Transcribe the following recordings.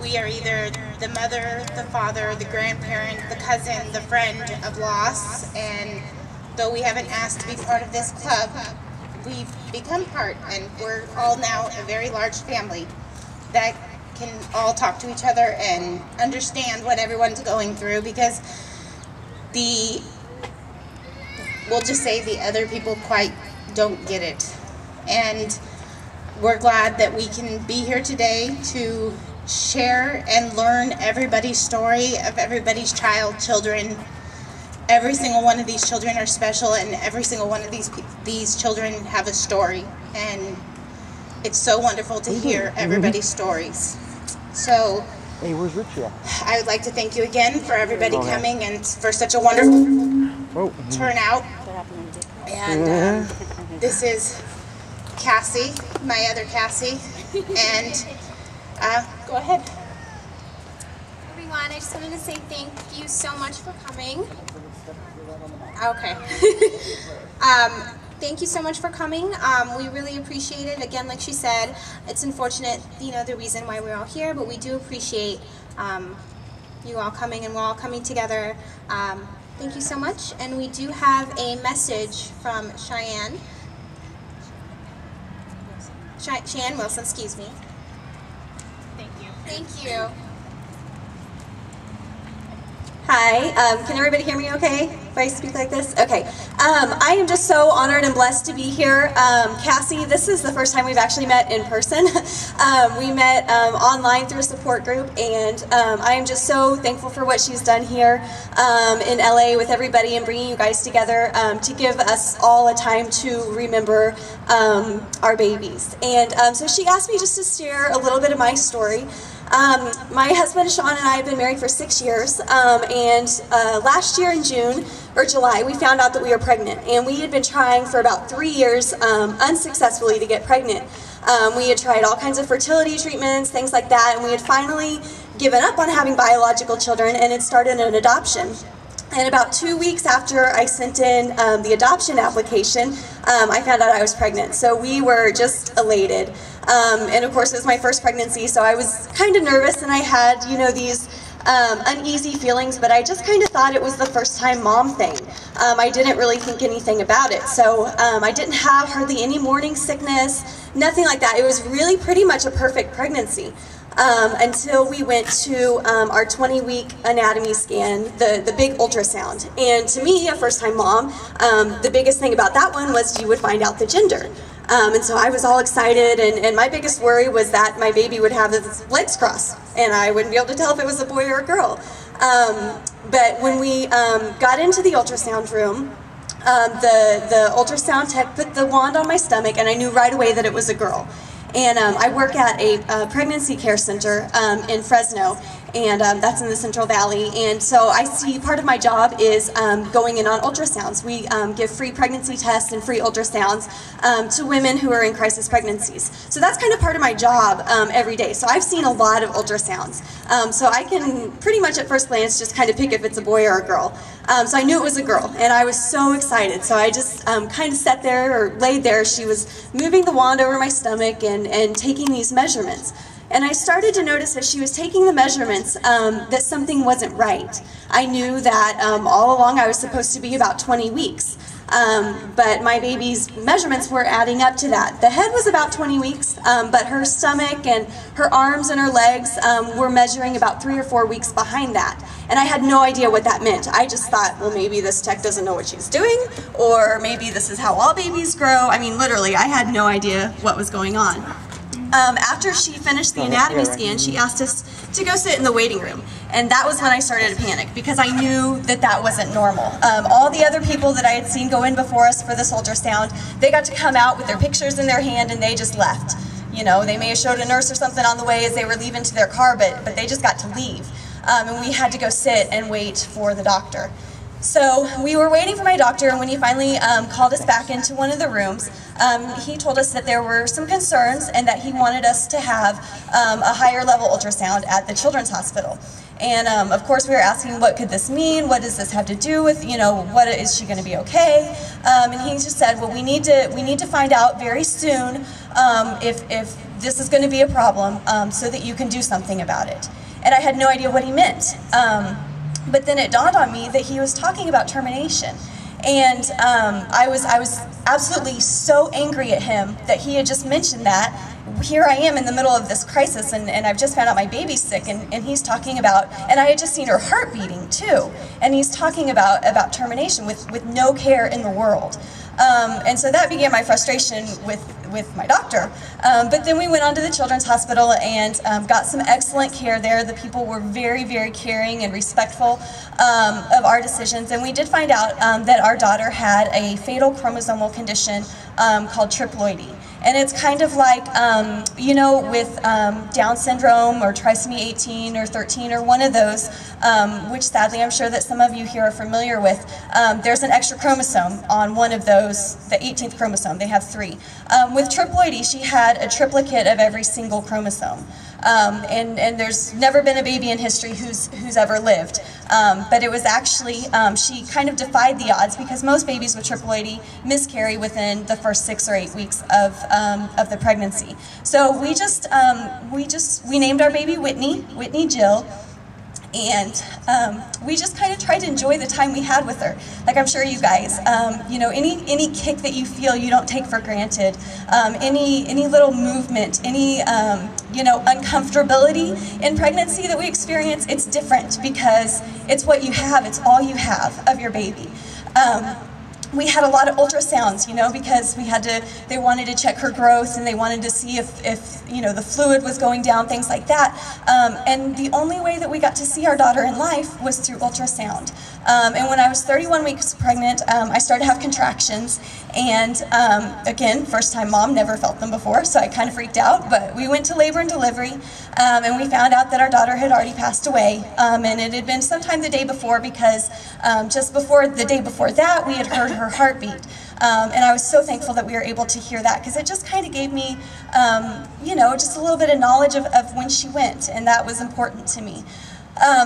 we are either the mother, the father, the grandparent, the cousin, the friend of loss, and though we haven't asked to be part of this club, we've become part, and we're all now a very large family that can all talk to each other and understand what everyone's going through, because we'll just say the other people quite don't get it. And we're glad that we can be here today to share and learn everybody's story of everybody's children. Every single one of these children are special, and every single one of these children have a story. And it's so wonderful to hear everybody's stories. So, hey, where's Richie at? I would like to thank you again for everybody coming and for such a wonderful turnout. And this is Cassie, my other Cassie, and go ahead. Everyone, I just wanted to say thank you so much for coming. Okay. Thank you so much for coming. We really appreciate it. Again, like she said, it's unfortunate, the reason why we're all here, but we do appreciate you all coming, and we're all coming together. Thank you so much. And we do have a message from Sheyanne Wilson, excuse me. Thank you. Thank you. Hi, can everybody hear me okay if I speak like this? Okay. I am just so honored and blessed to be here. Cassie, this is the first time we've actually met in person. We met online through a support group, and I am just so thankful for what she's done here in LA with everybody and bringing you guys together to give us all a time to remember our babies. And so she asked me just to share a little bit of my story. My husband Sean and I have been married for 6 years, and last year in June or July we found out that we were pregnant, and we had been trying for about 3 years unsuccessfully to get pregnant. We had tried all kinds of fertility treatments, things like that, and we had finally given up on having biological children and had started an adoption. And about 2 weeks after I sent in the adoption application, I found out I was pregnant. So we were just elated. And of course it was my first pregnancy, so I was kind of nervous, and I had, these uneasy feelings, but I just kind of thought it was the first time mom thing. I didn't really think anything about it. So I didn't have hardly any morning sickness, nothing like that. It was really pretty much a perfect pregnancy. Until we went to our 20-week anatomy scan, the big ultrasound. And to me, a first-time mom, the biggest thing about that one was you would find out the gender. And so I was all excited, and my biggest worry was that my baby would have his legs crossed, and I wouldn't be able to tell if it was a boy or a girl. But when we got into the ultrasound room, the ultrasound tech put the wand on my stomach, and I knew right away that it was a girl. And I work at a pregnancy care center in Fresno, and that's in the Central Valley. And so I see part of my job is going in on ultrasounds. We give free pregnancy tests and free ultrasounds to women who are in crisis pregnancies. So that's kind of part of my job every day. So I've seen a lot of ultrasounds. So I can pretty much at first glance just kind of pick if it's a boy or a girl. So I knew it was a girl, and I was so excited. So I just kind of sat there or laid there. She was moving the wand over my stomach and taking these measurements. And I started to notice as she was taking the measurements that something wasn't right. I knew that all along I was supposed to be about 20 weeks. But my baby's measurements were adding up to that. The head was about 20 weeks, but her stomach and her arms and her legs were measuring about 3 or 4 weeks behind that. And I had no idea what that meant. I just thought, well, maybe this tech doesn't know what she's doing, or maybe this is how all babies grow. I mean, literally, I had no idea what was going on. After she finished the anatomy scan, she asked us to go sit in the waiting room. And that was when I started to panic, because I knew that that wasn't normal. All the other people that I had seen go in before us for this ultrasound, they got to come out with their pictures in their hand and they just left. They may have showed a nurse or something on the way as they were leaving to their car, but they just got to leave. And we had to go sit and wait for the doctor. So we were waiting for my doctor, and when he finally called us back into one of the rooms, he told us that there were some concerns and that he wanted us to have a higher level ultrasound at the Children's Hospital. And of course we were asking, what could this mean? What does this have to do with, what is she going to be okay? And he just said, well, we need to find out very soon if this is going to be a problem so that you can do something about it. And I had no idea what he meant. But then it dawned on me that he was talking about termination. And I was absolutely so angry at him that he had just mentioned that. Here I am in the middle of this crisis, and I've just found out my baby's sick, and he's talking about, and I had just seen her heart beating too, and he's talking about termination with no care in the world. And so that began my frustration with my doctor. But then we went on to the Children's Hospital and got some excellent care there. The people were very, very caring and respectful of our decisions. And we did find out that our daughter had a fatal chromosomal condition called triploidy. And it's kind of like, you know, with Down syndrome or trisomy 18 or 13 or one of those, which sadly I'm sure that some of you here are familiar with, there's an extra chromosome on one of those, the 18th chromosome. They have 3. With triploidy, she had a triplicate of every single chromosome. And there's never been a baby in history who's ever lived. But it was actually, she kind of defied the odds because most babies with triploidy miscarry within the first 6 or 8 weeks of the pregnancy. So we named our baby Whitney Jill. And we just kind of tried to enjoy the time we had with her. Like I'm sure you guys, you know, any kick that you feel you don't take for granted, any little movement, any you know, uncomfortability in pregnancy that we experience, it's different because it's what you have, it's all you have of your baby. We had a lot of ultrasounds, you know, because they wanted to check her growth and they wanted to see if you know, the fluid was going down, things like that. And the only way that we got to see our daughter in life was through ultrasound. And when I was 31 weeks pregnant, I started to have contractions. And again, first time mom, never felt them before, so I kind of freaked out. But we went to labor and delivery, and we found out that our daughter had already passed away. And it had been sometime the day before because just before the day before that, we had heard her heartbeat. And I was so thankful that we were able to hear that because it just kind of gave me, you know, just a little bit of knowledge of when she went, and that was important to me.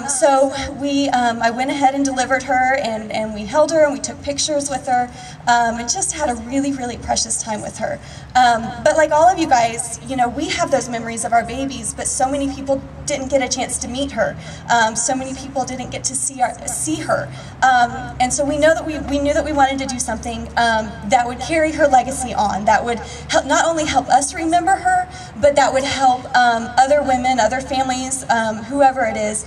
So I went ahead and delivered her, and we held her and we took pictures with her, and just had a really, really precious time with her. But like all of you guys, you know, we have those memories of our babies, but so many people didn't get a chance to meet her. So many people didn't get to see her. And so we knew that we wanted to do something that would carry her legacy on, that would help, not only help us remember her, but that would help other women, other families, whoever it is,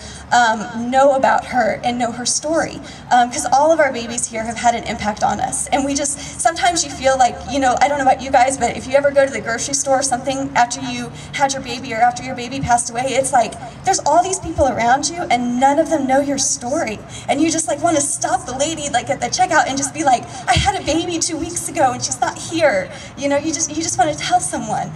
know about her and know her story. Because all of our babies here have had an impact on us. And we just, sometimes you feel like, you know, I don't know about you guys, but if you ever go to the grocery store or something after you had your baby or after your baby passed away, it's like, there's all these people around you and none of them know your story. And you just like want to stop the lady like at the checkout and just be like, I had a baby 2 weeks ago and she's not here. You know, you just want to tell someone.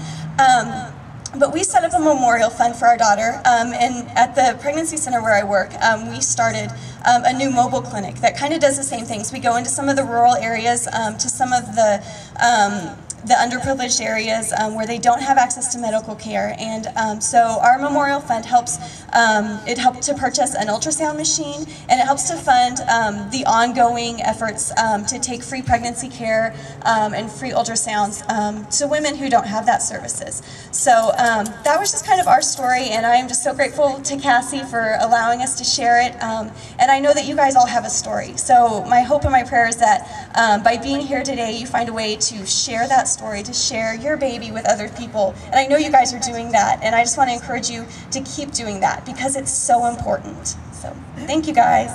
But we set up a memorial fund for our daughter, and at the pregnancy center where I work, we started a new mobile clinic that kind of does the same things. We go into some of the rural areas, to some of the underprivileged areas where they don't have access to medical care, and so our memorial fund helps. It helped to purchase an ultrasound machine, and it helps to fund the ongoing efforts to take free pregnancy care and free ultrasounds to women who don't have that services. So that was just kind of our story, and I am just so grateful to Cassie for allowing us to share it. And I know that you guys all have a story. So my hope and my prayer is that by being here today, you find a way to share that story, to share your baby with other people. And I know you guys are doing that, and I just want to encourage you to keep doing that because it's so important. So thank you guys.